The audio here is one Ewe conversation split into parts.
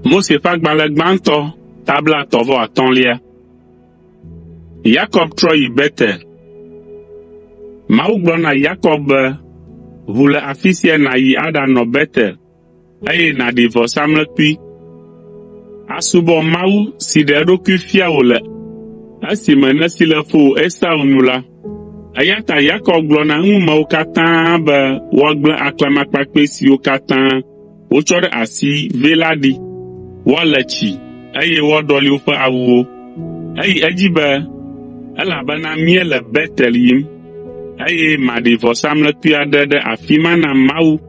Mose ƒe agbalẽ gbãtɔ tabla 9. Yakob trɔ yi Betel. Mawu gblɔ na Yakob be, ʋu le afi sia nàyi aɖanɔ Betel, eye nàɖi vɔsamlekpui. Asubɔ Mawu si ɖe eɖokui fia wò le esime nèsi le fowò Esau nu la. Eya ta Yakob gblɔ na eŋumewo katã be woagblẽ aklamakpakpɛ siwo katã wotsɔ ɖe asi vɛ la ɖi, woale tsi, eye woaɖɔli woƒe awuwo. Eyi edzi be, elabena míele Betel yim, eye maɖi vɔsamlekpui aɖe ɖe afi ma na Mawu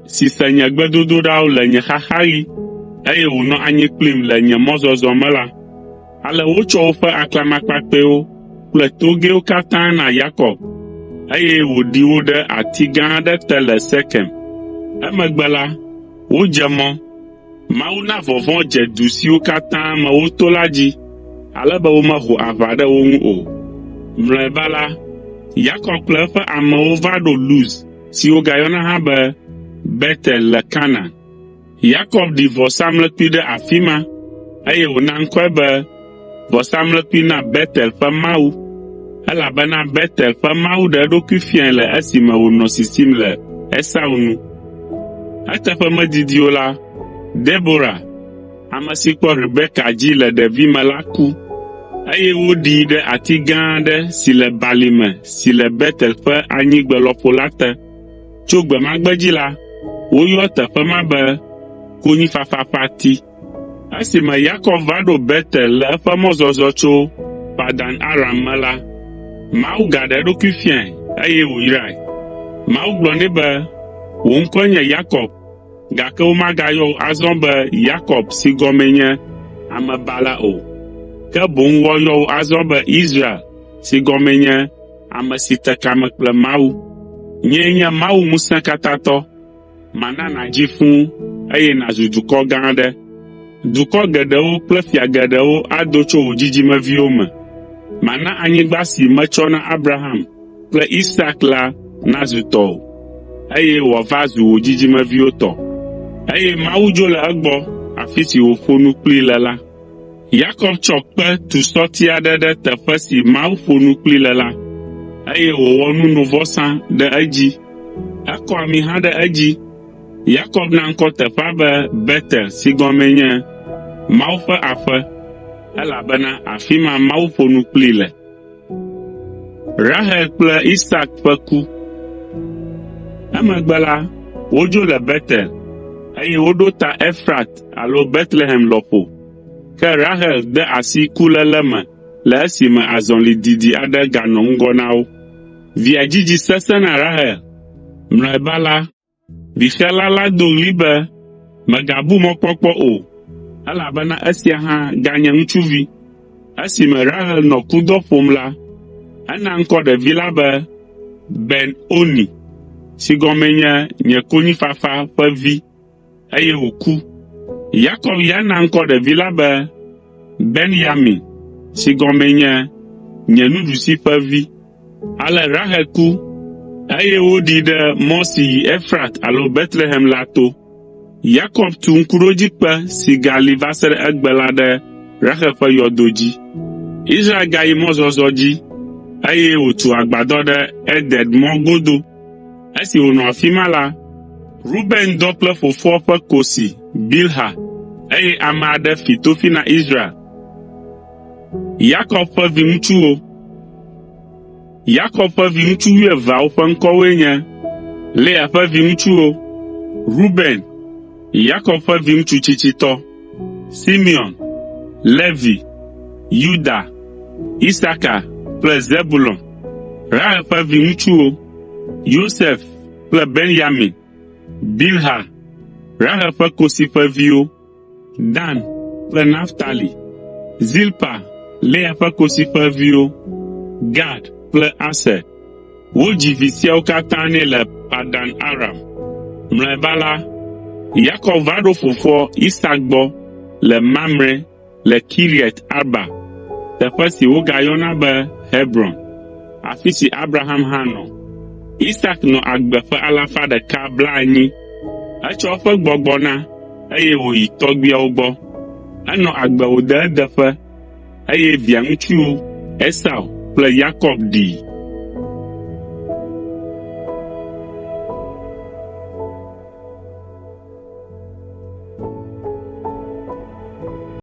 si se nye gbedodoɖawo le nye xaxaɣi, eye wònɔ anyi kplim le nye mɔzɔzɔ me la. Ale wotsɔ woƒe aklamakpakpɛwo kple togɛwo katã na Yakob, eye wòɖi wo ɖe ati gã aɖe te le Sekem. Emegbe la, wodze mɔ. Mawu na vɔvɔ̃ dze du siwo katã me woto la dzi, ale be womeho aʋa ɖe wo ŋu o. Mlɔeba la, Yakob kple eƒe amewo va ɖo Luz si wogayɔna hã be Betel le Kanaan. Yakob ɖi vɔsamlekpui ɖe afi ma, eye wòna ŋkɔe be vɔsamlekpui na Betel ƒe Mawu, elabena Betel ƒe Mawu ɖe eɖokui fiae le esime wònɔ sisim le Esau nu. Eteƒe medidi o la, Debora, ame si kpɔ Rebeka dzi le ɖevime la ku, eye woɖii ɖe ati gã aɖe si le balime si le Betel ƒe anyigbe lɔƒo la te. Tso gbe ma gbe dzi la, woyɔ teƒe ma be konyifafa ƒe ati. Esime Yakob va ɖo Betel le eƒe mɔzɔzɔ tso Padan Aram me la, Mawu gaɖe eɖokui fiae, eye wòyrae. Mawu gblɔ nɛ be, wò ŋkɔe nye Yakob, gake womagayɔ wò azɔ be Yakob si gɔmee nye amebala o, ke boŋ woayɔ wò azɔ be Israel si gɔmee nye ame si te kame kple Mawu. Nyee nye Mawu Ŋusẽkatãtɔ, mana nàdzi fũu, eye nàzu dukɔ gã aɖe. Dukɔ geɖewo kple fia geɖewo ado tso wò dzidzimeviwo me. Mana anyigba si metsɔ na Abraham kple Isak la nazu tɔwò, eye wòava zu wò dzidzimeviwo tɔ. Eye Mawu dzo le egbɔ afi si wòƒo nu kplii le la. Yakob tsɔ kpe tu sɔti aɖe ɖe teƒe si Mawu ƒo nu kplii le la, eye wòwɔ nunovɔsa ɖe edzi. Ekɔ ami hã ɖe edzi. Yakob na ŋkɔ teƒea be Betel si gɔmee nye Mawu ƒe aƒe, elabena afi ma Mawu ƒo nu kplii le. Rahel kple Isak ƒe ku. Emegbe la, wodzo le Betel, eye woɖo ta Efrat alo Betlehem lɔƒo. Ke Rahel de asi kuléle me le esime azɔli didi aɖe ganɔ ŋgɔ na wo. Via dzidzi sesẽ na Rahel. Mlɔeba la, vixela la do ɣli be, megabu mɔkpɔkpɔ o, elabena esia hã ganye ŋutsuvi. Esime Rahel nɔ kudɔ ƒom la, ena ŋkɔ ɖevi la be Ben-Oni, si gɔmee nye nye konyifafa ƒe vi, eye wòku. Yakob ya na ŋkɔ ɖevi la be Benyamin, si gɔmee nye nye nuɖusi ƒe vi. Ale Rahel ku, eye woɖii ɖe mɔ si yi Efrat alo Betlehem la to. Yakob tu ŋkuɖodzikpe si gali va se ɖe egbe la ɖe Rahel ƒe yɔdo dzi. Israel gayi mɔzɔzɔ dzi, eye wòtu agbadɔ ɖe Eded mɔ godo. Esi wònɔ afi ma la, Ruben dɔ kple fofoa ƒe kosi Bilha, eye ame aɖe fi tofi na Israel. Yakob ƒe viŋutsuwo. Yakob ƒe viŋutsu 12 ƒe ŋkɔwoe nye Lea ƒe viŋutsuwo, Ruben, Yakob ƒe viŋutsu tsitsitɔ, Simeon, Levi, Yuda, Isaka kple Zebulon. Rahel ƒe viŋutsuwo, Yosef kple Benyamin, Bilha, Rahel ƒe kosi ƒe viwo, Dan kple Naftali, Zilpa, Lea ƒe kosi ƒe viwo, Gad kple Aser. Wodzi vi siawo katã nɛ le Padan Aram. Mlɔeba la, Yakob va ɖo fofoa Isak gbɔ le Mamre le Kiriat Arba, teƒe si wogayɔna be Hebron, afi si Abraham hã nɔ. Isak nɔ agbe ƒe 180. Etsɔ eƒe gbɔgbɔ na, eye wòyi tɔgbuiawo gbɔ. Enɔ agbe wòde edeƒe, eye via ŋutsu Esau kple Yakob ɖii.